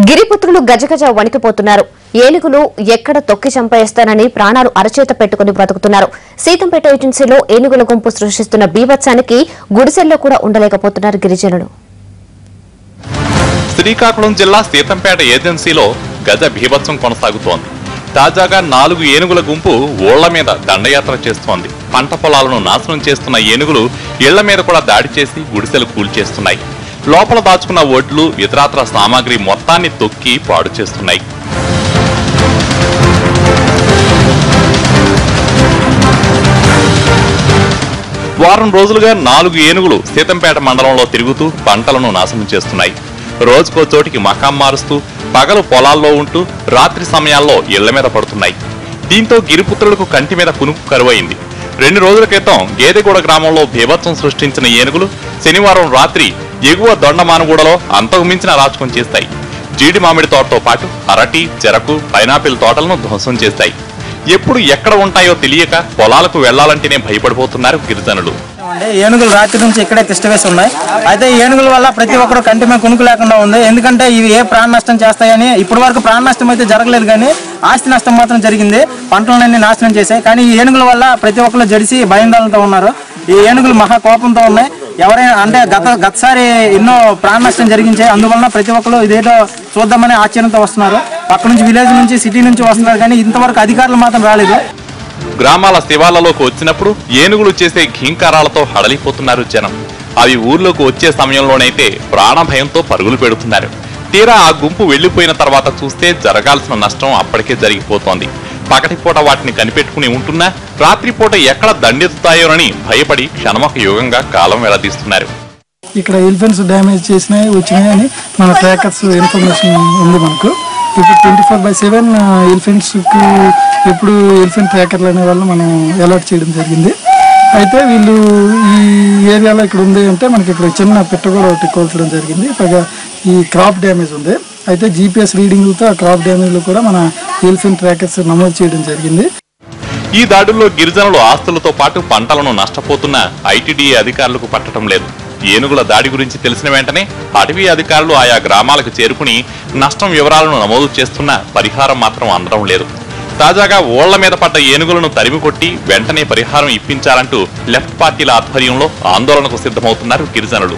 గిరిపుత్రులు గజగజ వణికిపోతున్నారు. ఏనుగులు ఎక్కడ తొక్కి చంపేస్తానని ప్రాణాలు అరచేత పెట్టుకుని బ్రతుకుతున్నారు. సీతంపేట ఏజెన్సీలో ఏనుగుల గుంపు సృష్టిస్తున్న బీభత్సానికి గుడిసెల్లో కూడా ఉండలేకపోతున్నారు గిరిజనులు. శ్రీకాకుళం జిల్లా సీతంపేట ఏజెన్సీలో గజ బీభత్సం కొనసాగుతోంది. తాజాగా 4 ఏనుగుల గుంపు ఓళ్ల మీద దండయాత్ర చేస్తోంది. పంట పొలాలను నాశనం చేస్తున్న ఏనుగులు ఇళ్ల మీద కూడా దాడి చేసి గుడిసెలు కూల్చేస్తున్నాయి. లోపల దాచుకున్న ఒడ్లు ఇతరాతర సామాగ్రి మొత్తాన్ని తొక్కి పాడు చేస్తున్నాయి. వారం రోజులుగా 4 ఏనుగులు సీతంపేట మండలంలో తిరుగుతూ పంటలను నాశనం చేస్తున్నాయి. రోజుకో చోటికి మకాం మారుస్తూ పగలు పొలాల్లో ఉంటూ రాత్రి సమయాల్లో ఇళ్ల మీద పడుతున్నాయి. దీంతో గిరిపుత్రులకు కంటి మీద కునుకు కరువైంది. 2 రోజుల క్రితం గేదెగూడ గ్రామంలో బీభత్సం సృష్టించిన ఏనుగులు శనివారం రాత్రి ఎగువ దొండమానుగూడలో అంతకు మించిన రాచకం చేస్తాయి. జీడి మామిడి తోటతో పాటు అరటి, చెరకు, పైనాపిల్ తోటలను ధ్వంసం చేస్తాయి. ఎప్పుడు ఎక్కడ ఉంటాయో తెలియక పొలాలకు వెళ్లాలంటేనే భయపడిపోతున్నారు గిరిజనులు. ఏనుగులు రాత్రి నుంచి ఇక్కడే తిష్టవేసి ఉన్నాయి. అయితే ఏనుగుల వల్ల ప్రతి ఒక్కరు కంటి మీద కునుకు లేకుండా ఉంది. ఎందుకంటే ఇవి ఏ ప్రాణ నష్టం చేస్తాయని ఇప్పటి వరకు ప్రాణ నష్టం అయితే జరగలేదు, కానీ ఆస్తి నష్టం మాత్రం జరిగింది. పంటలన్నీ నాశనం చేశాయి. కానీ ఈ ఏనుగుల వల్ల ప్రతి ఒక్కరు జడిసి భయందోళనతో ఉన్నారు. ఈ ఏనుగులు మహా కోపంతో ఉన్నాయి. ఎవరైనా అంటే గతసారి ఎన్నో ప్రాణ నష్టం జరిగించాయి. అందువలన ప్రతి ఒక్కరు ఇదేదో చూద్దామని ఆశ్చర్యంతో వస్తున్నారు. పక్క నుంచి విలేజ్ నుంచి సిటీ నుంచి వస్తున్నారు, కానీ ఇంతవరకు అధికారులు మాత్రం రాలేదు. గ్రామాల శివాలలోకి వచ్చినప్పుడు ఏనుగులు చేసే ఘీంకారాలతో హడలిపోతున్నారు జనం. అవి ఊర్లోకి వచ్చే సమయంలోనైతే ప్రాణ భయంతో పరుగులు పెడుతున్నారు. తీరా ఆ గుంపు వెళ్లిపోయిన తర్వాత చూస్తే జరగాల్సిన నష్టం అప్పటికే జరిగిపోతోంది. పగటిపూట వాటిని కనిపెట్టుకుని ఉంటున్నా రాత్రిపూట ఎక్కడ దండెత్తుతాయోనని భయపడి క్షణమొక యుగంగా కాలం వెళ్లదీస్తున్నారు. ఇక్కడ ఎలిఫెంట్స్ డ్యామేజ్ చేసినాయి వచ్చినాయని మన ట్రాకర్స్ ఇన్ఫర్మేషన్ ఉంది మనకు. ఇప్పుడు 24/7 ఎలిఫెంట్స్కి ఎప్పుడు ఎలిఫెంట్ ట్రాకర్లు అనే వాళ్ళు మనం అలర్ట్ చేయడం జరిగింది. అయితే వీళ్ళు ఈ ఏరియాలో ఇక్కడ ఉంది అంటే మనకి ఇక్కడ చిన్న పెట్ట కూడా ఒకటి కోల్చడం జరిగింది. పైగా ఈ క్రాప్ డ్యామేజ్ ఉంది. అయితే GPS రీడింగ్లతో ఆ క్రాప్ డ్యామేజ్లో కూడా మన ఎలిఫెంట్ ట్రాకర్స్ నమోదు చేయడం జరిగింది. ఈ దాడుల్లో గిరిజనులు ఆస్తులతో పాటు పంటలను నష్టపోతున్న ITDA అధికారులకు పట్టడం లేదు. ఏనుగుల దాడి గురించి తెలిసిన వెంటనే అటవీ అధికారులు ఆయా గ్రామాలకు చేరుకుని నష్టం వివరాలను నమోదు చేస్తున్నా పరిహారం మాత్రం అందడం లేదు. తాజాగా ఓళ్ల మీద పడ్డ ఏనుగులను తరిమి కొట్టి వెంటనే పరిహారం ఇప్పించాలంటూ లెఫ్ట్ పార్టీల ఆధ్వర్యంలో ఆందోళనకు సిద్ధమవుతున్నారు గిరిజనులు.